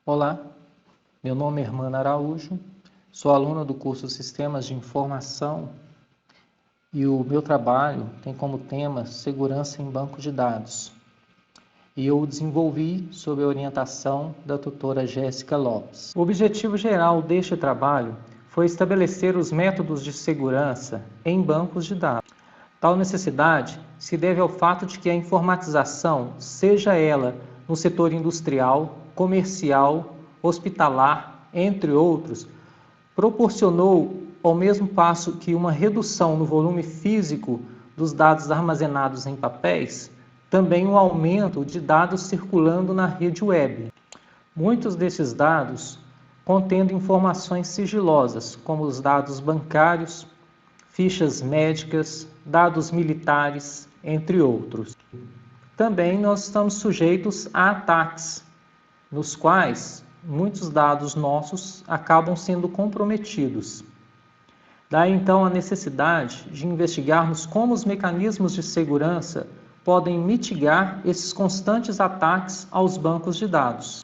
Olá, meu nome é Hermano Araújo, sou aluna do curso Sistemas de Informação e o meu trabalho tem como tema Segurança em Banco de Dados. E eu o desenvolvi sob a orientação da tutora Jéssica Lopes. O objetivo geral deste trabalho foi estabelecer os métodos de segurança em bancos de dados. Tal necessidade se deve ao fato de que a informatização, seja ela no setor industrial, comercial, hospitalar, entre outros, proporcionou, ao mesmo passo que uma redução no volume físico dos dados armazenados em papéis, também um aumento de dados circulando na rede web. Muitos desses dados contendo informações sigilosas, como os dados bancários, fichas médicas, dados militares, entre outros. Também nós estamos sujeitos a ataques, nos quais muitos dados nossos acabam sendo comprometidos. Daí então a necessidade de investigarmos como os mecanismos de segurança podem mitigar esses constantes ataques aos bancos de dados.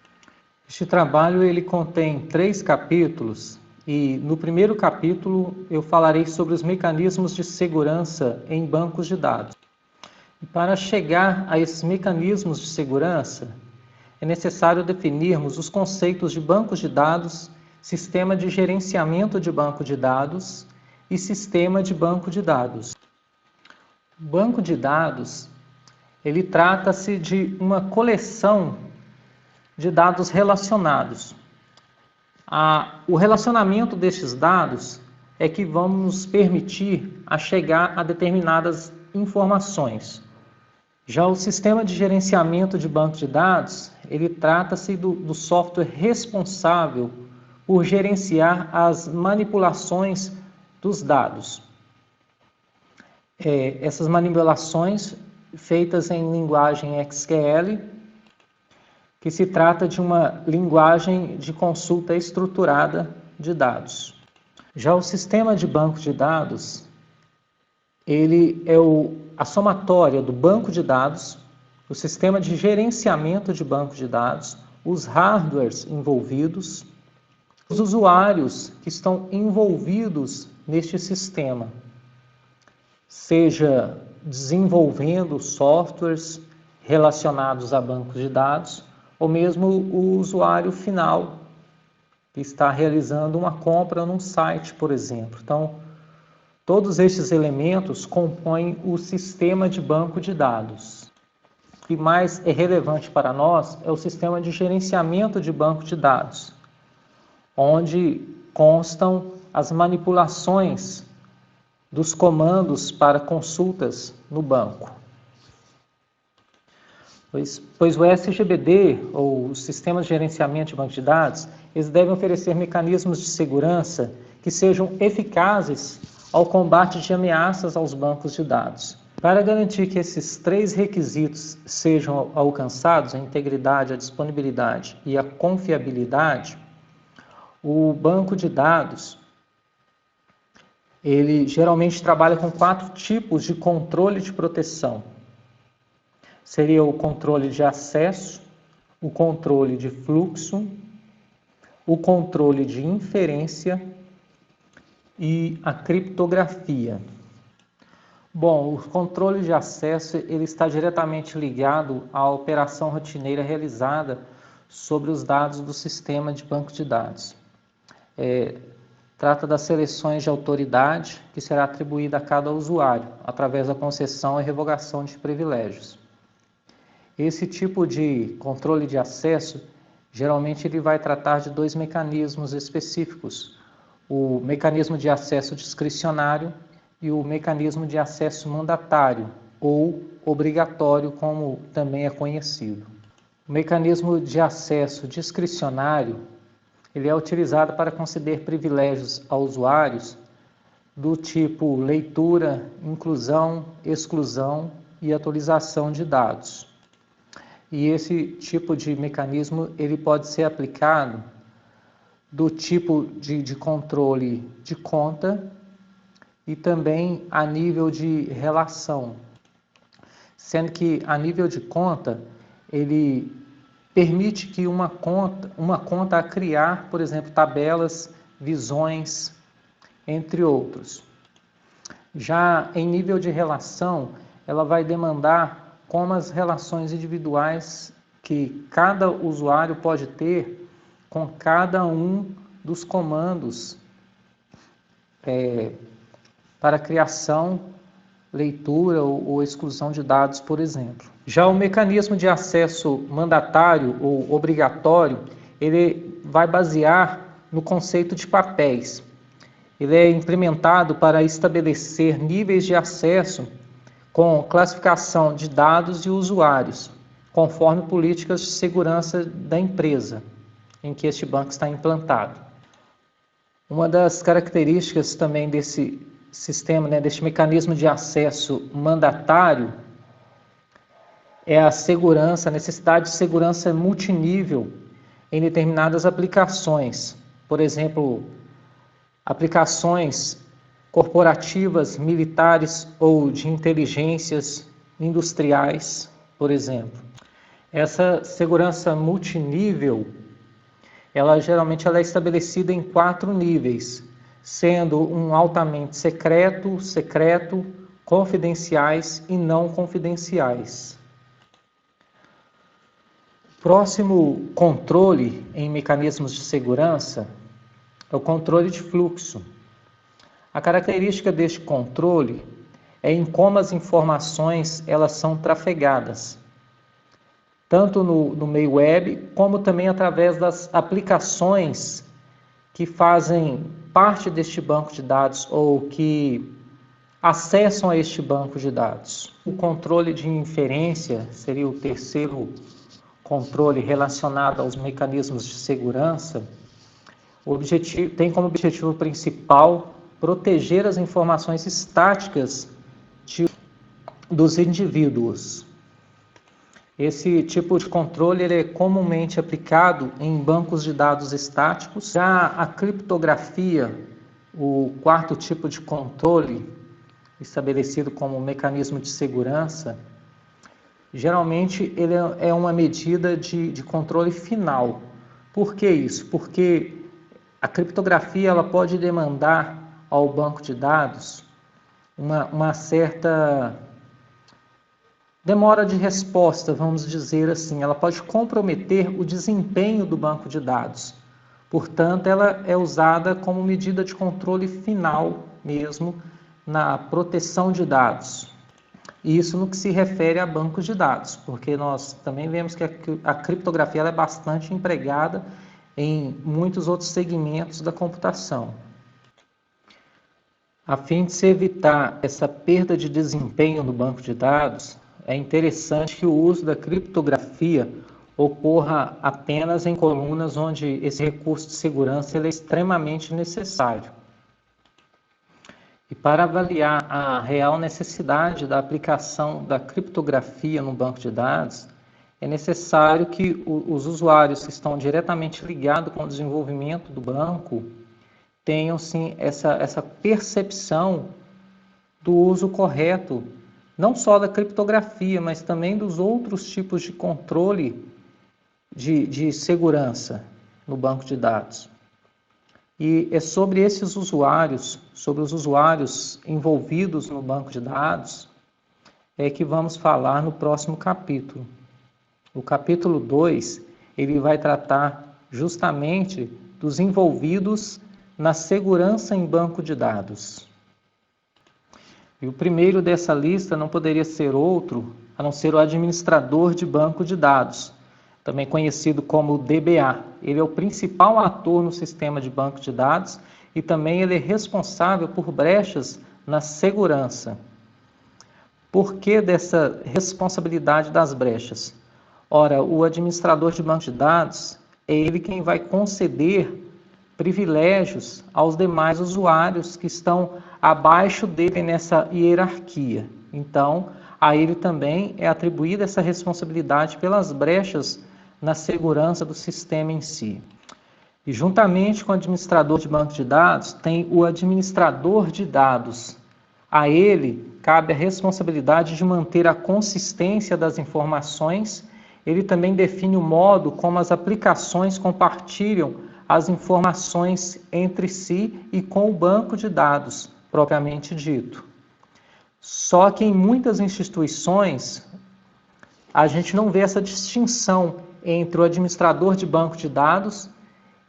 Este trabalho ele contém 3 capítulos e no primeiro capítulo eu falarei sobre os mecanismos de segurança em bancos de dados. E para chegar a esses mecanismos de segurança, é necessário definirmos os conceitos de bancos de dados, sistema de gerenciamento de banco de dados e sistema de banco de dados. O banco de dados, ele trata-se de uma coleção de dados relacionados. O relacionamento destes dados é que vão nos permitir a chegar a determinadas informações. Já o sistema de gerenciamento de banco de dados, ele trata-se do software responsável por gerenciar as manipulações dos dados. Essas manipulações feitas em linguagem SQL, que se trata de uma linguagem de consulta estruturada de dados. Já o sistema de banco de dados, ele é a somatória do banco de dados, o sistema de gerenciamento de banco de dados, os hardwares envolvidos, os usuários que estão envolvidos neste sistema, seja desenvolvendo softwares relacionados a bancos de dados, ou mesmo o usuário final que está realizando uma compra num site, por exemplo. Então, todos estes elementos compõem o sistema de banco de dados. O que mais é relevante para nós é o sistema de gerenciamento de banco de dados, onde constam as manipulações dos comandos para consultas no banco. Pois o SGBD, ou o Sistema de Gerenciamento de Banco de Dados, eles devem oferecer mecanismos de segurança que sejam eficazes ao combate de ameaças aos bancos de dados. Para garantir que esses 3 requisitos sejam alcançados, a integridade, a disponibilidade e a confiabilidade, o banco de dados, ele geralmente trabalha com 4 tipos de controle de proteção. Seria o controle de acesso, o controle de fluxo, o controle de inferência e a criptografia. Bom, o controle de acesso ele está diretamente ligado à operação rotineira realizada sobre os dados do sistema de banco de dados. Trata das seleções de autoridade que será atribuída a cada usuário, através da concessão e revogação de privilégios. Esse tipo de controle de acesso, geralmente ele vai tratar de 2 mecanismos específicos. O mecanismo de acesso discricionário e o mecanismo de acesso mandatário, ou obrigatório, como também é conhecido. O mecanismo de acesso discricionário, ele é utilizado para conceder privilégios a usuários do tipo leitura, inclusão, exclusão e atualização de dados. E esse tipo de mecanismo ele pode ser aplicado do tipo de controle de conta e também a nível de relação. Sendo que a nível de conta, ele permite que uma conta a criar, por exemplo, tabelas, visões, entre outros. Já em nível de relação, ela vai demandar como as relações individuais que cada usuário pode ter com cada um dos comandos para criação, leitura ou exclusão de dados, por exemplo. Já o mecanismo de acesso mandatário ou obrigatório, ele vai basear no conceito de papéis. Ele é implementado para estabelecer níveis de acesso com classificação de dados e usuários, conforme políticas de segurança da empresa em que este banco está implantado. Uma das características também desse sistema, deste mecanismo de acesso mandatário, é a segurança, a necessidade de segurança multinível em determinadas aplicações. Por exemplo, aplicações corporativas, militares ou de inteligências industriais, por exemplo. Essa segurança multinível, geralmente é estabelecida em 4 níveis, sendo um altamente secreto, confidenciais e não confidenciais. Próximo controle em mecanismos de segurança é o controle de fluxo. A característica deste controle é em como as informações elas são trafegadas, tanto no meio web, como também através das aplicações que fazem parte deste banco de dados ou que acessam a este banco de dados. O controle de inferência seria o terceiro controle relacionado aos mecanismos de segurança. Tem como objetivo principal proteger as informações estáticas dos indivíduos. Esse tipo de controle ele é comumente aplicado em bancos de dados estáticos. Já a criptografia, o quarto tipo de controle, estabelecido como mecanismo de segurança, geralmente ele é uma medida de controle final. Por que isso? Porque a criptografia ela pode demandar ao banco de dados uma certa demora de resposta, vamos dizer assim. Ela pode comprometer o desempenho do banco de dados. Portanto, ela é usada como medida de controle final mesmo na proteção de dados. Isso no que se refere a bancos de dados, porque nós também vemos que a criptografia ela é bastante empregada em muitos outros segmentos da computação. A fim de se evitar essa perda de desempenho no banco de dados, é interessante que o uso da criptografia ocorra apenas em colunas onde esse recurso de segurança ele é extremamente necessário. E para avaliar a real necessidade da aplicação da criptografia no banco de dados, é necessário que os usuários que estão diretamente ligados com o desenvolvimento do banco tenham sim essa percepção do uso correto, não só da criptografia, mas também dos outros tipos de controle de segurança no banco de dados. E é sobre esses usuários, sobre os usuários envolvidos no banco de dados, que vamos falar no próximo capítulo. O capítulo 2, ele vai tratar justamente dos envolvidos na segurança em banco de dados. E o primeiro dessa lista não poderia ser outro, a não ser o administrador de banco de dados, também conhecido como DBA. Ele é o principal ator no sistema de banco de dados e também ele é responsável por brechas na segurança. Por que dessa responsabilidade das brechas? Ora, o administrador de banco de dados é ele quem vai conceder privilégios aos demais usuários que estão abaixo dele nessa hierarquia. Então, a ele também é atribuída essa responsabilidade pelas brechas na segurança do sistema em si. E juntamente com o administrador de banco de dados, tem o administrador de dados. A ele cabe a responsabilidade de manter a consistência das informações ele também define o modo como as aplicações compartilham as informações entre si e com o banco de dados, propriamente dito. Só que em muitas instituições, a gente não vê essa distinção entre o administrador de banco de dados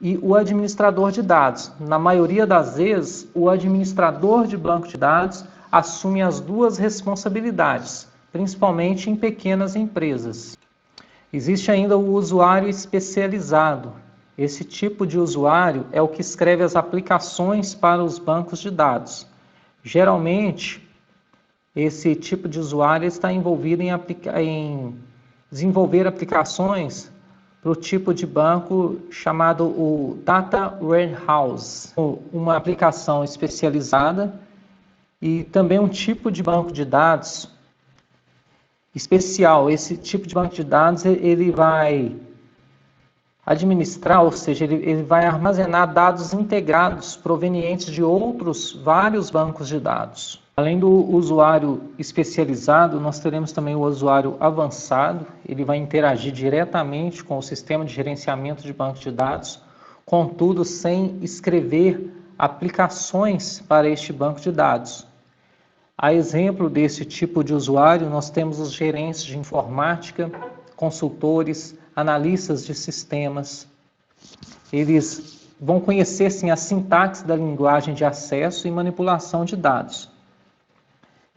e o administrador de dados. Na maioria das vezes, o administrador de banco de dados assume as duas responsabilidades, principalmente em pequenas empresas. Existe ainda o usuário especializado. Esse tipo de usuário é o que escreve as aplicações para os bancos de dados. Geralmente, esse tipo de usuário está envolvido em desenvolver aplicações para o tipo de banco chamado o Data Warehouse, uma aplicação especializada e também um tipo de banco de dados especial. Esse tipo de banco de dados ele vai administrar, ou seja, ele vai armazenar dados integrados provenientes de outros vários bancos de dados. Além do usuário especializado, nós teremos também o usuário avançado. Ele vai interagir diretamente com o sistema de gerenciamento de banco de dados, contudo, sem escrever aplicações para este banco de dados. A exemplo desse tipo de usuário, nós temos os gerentes de informática, consultores, analistas de sistemas. Eles vão conhecer sim a sintaxe da linguagem de acesso e manipulação de dados.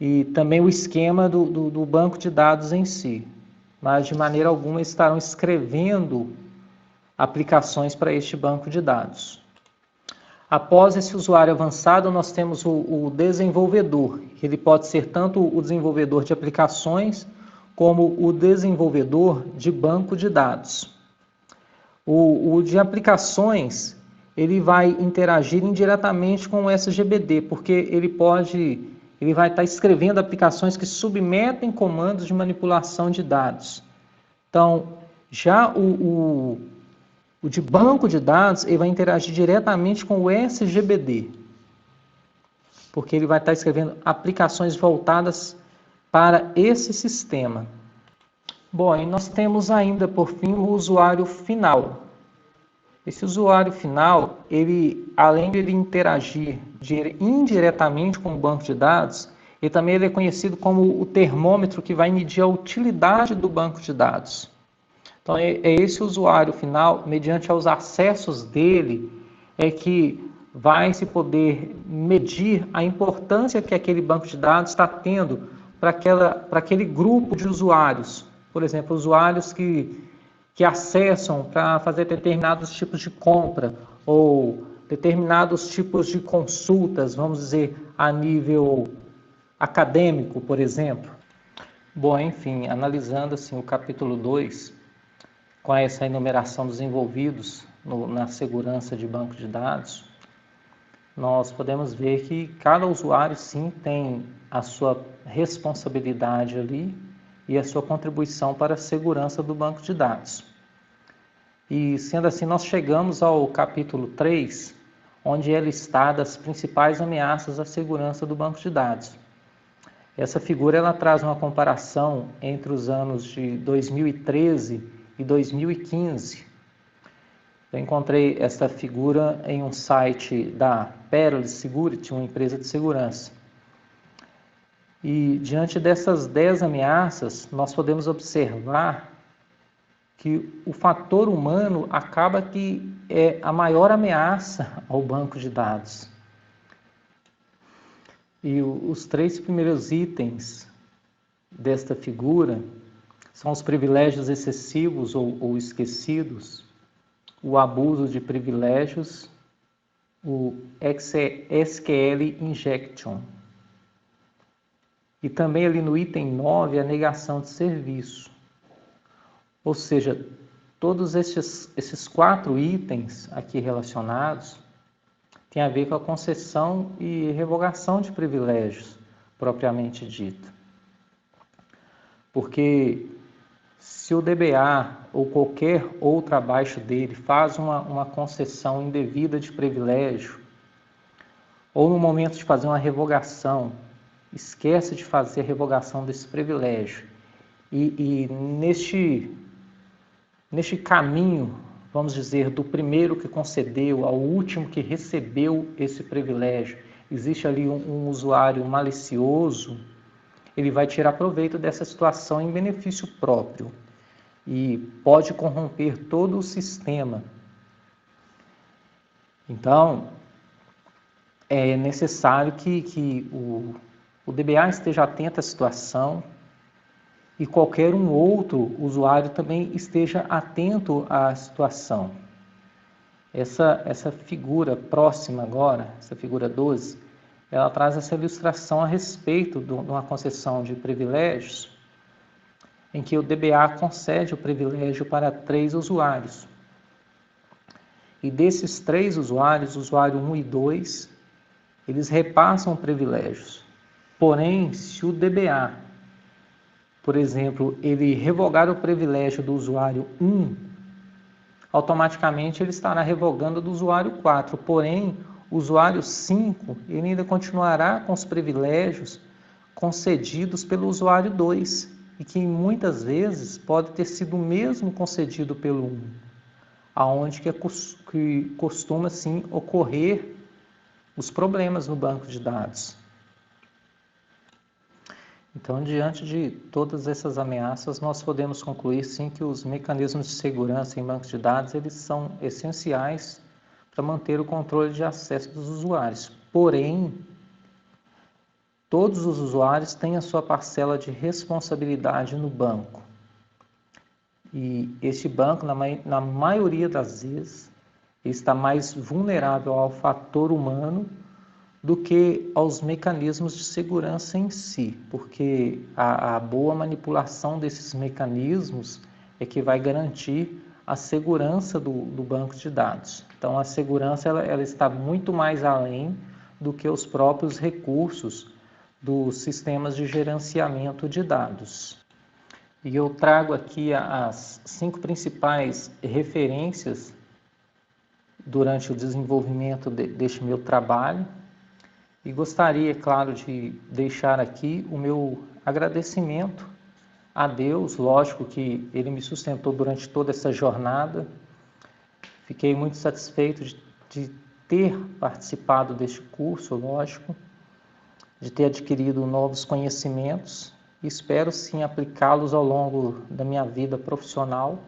E também o esquema do banco de dados em si. Mas de maneira alguma estarão escrevendo aplicações para este banco de dados. Após esse usuário avançado, nós temos o desenvolvedor. Ele pode ser tanto o desenvolvedor de aplicações, como o desenvolvedor de banco de dados. O de aplicações, ele vai interagir indiretamente com o SGBD, porque ele vai estar escrevendo aplicações que submetem comandos de manipulação de dados. Então, já o de banco de dados, ele vai interagir diretamente com o SGBD, porque ele vai estar escrevendo aplicações voltadas para esse sistema. Bom, e nós temos ainda, por fim, o usuário final. Esse usuário final, além de ele interagir indiretamente com o banco de dados, ele é conhecido como o termômetro que vai medir a utilidade do banco de dados. Então, é esse usuário final, mediante os acessos dele, é que vai se poder medir a importância que aquele banco de dados está tendo para aquele grupo de usuários. Por exemplo, usuários que acessam para fazer determinados tipos de compra ou determinados tipos de consultas, vamos dizer, a nível acadêmico, por exemplo. Bom, enfim, analisando assim, o capítulo 2, com essa enumeração dos envolvidos na segurança de banco de dados, nós podemos ver que cada usuário, sim, tem a sua responsabilidade ali e a sua contribuição para a segurança do banco de dados. E, sendo assim, nós chegamos ao capítulo 3, onde é listada as principais ameaças à segurança do banco de dados. Essa figura ela traz uma comparação entre os anos de 2013 e 2015. Eu encontrei essa figura em um site da Pearl Security, uma empresa de segurança. E diante dessas 10 ameaças, nós podemos observar que o fator humano acaba que é a maior ameaça ao banco de dados. E os 3 primeiros itens desta figura são os privilégios excessivos ou esquecidos, o abuso de privilégios, o SQL injection. E também ali no item 9, a negação de serviço. Ou seja, todos esses 4 itens aqui relacionados têm a ver com a concessão e revogação de privilégios, propriamente dito. Porque se o DBA ou qualquer outro abaixo dele faz uma concessão indevida de privilégio, ou no momento de fazer uma revogação, esquece de fazer a revogação desse privilégio, e neste Neste caminho, vamos dizer, do primeiro que concedeu ao último que recebeu esse privilégio, existe ali um usuário malicioso, ele vai tirar proveito dessa situação em benefício próprio e pode corromper todo o sistema. Então, é necessário que o DBA esteja atento à situação e qualquer um outro usuário também esteja atento à situação. Essa figura próxima agora, essa figura 12, ela traz essa ilustração a respeito de uma concessão de privilégios, em que o DBA concede o privilégio para 3 usuários. E desses 3 usuários, o usuário 1 e 2, eles repassam privilégios. Porém, se o DBA, por exemplo, ele revogar o privilégio do usuário 1, automaticamente ele estará revogando do usuário 4. Porém, o usuário 5, ele ainda continuará com os privilégios concedidos pelo usuário 2, e que muitas vezes pode ter sido o mesmo concedido pelo 1, aonde que costuma sim ocorrer os problemas no banco de dados. Então, diante de todas essas ameaças, nós podemos concluir sim que os mecanismos de segurança em bancos de dados eles são essenciais para manter o controle de acesso dos usuários. Porém, todos os usuários têm a sua parcela de responsabilidade no banco. E este banco, na maioria das vezes, está mais vulnerável ao fator humano do que aos mecanismos de segurança em si, porque a boa manipulação desses mecanismos é que vai garantir a segurança do banco de dados. Então, a segurança ela está muito mais além do que os próprios recursos dos sistemas de gerenciamento de dados. E eu trago aqui as 5 principais referências durante o desenvolvimento deste meu trabalho. E gostaria, claro, de deixar aqui o meu agradecimento a Deus, lógico que Ele me sustentou durante toda essa jornada. Fiquei muito satisfeito de ter participado deste curso, lógico, de ter adquirido novos conhecimentos e espero sim aplicá-los ao longo da minha vida profissional.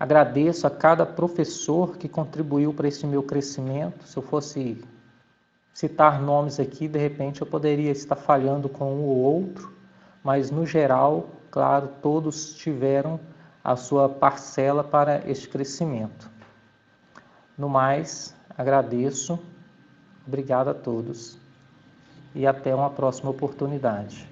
Agradeço a cada professor que contribuiu para esse meu crescimento. Se eu fosse citar nomes aqui, de repente eu poderia estar falhando com um ou outro, mas no geral, claro, todos tiveram a sua parcela para este crescimento. No mais, agradeço, obrigado a todos e até uma próxima oportunidade.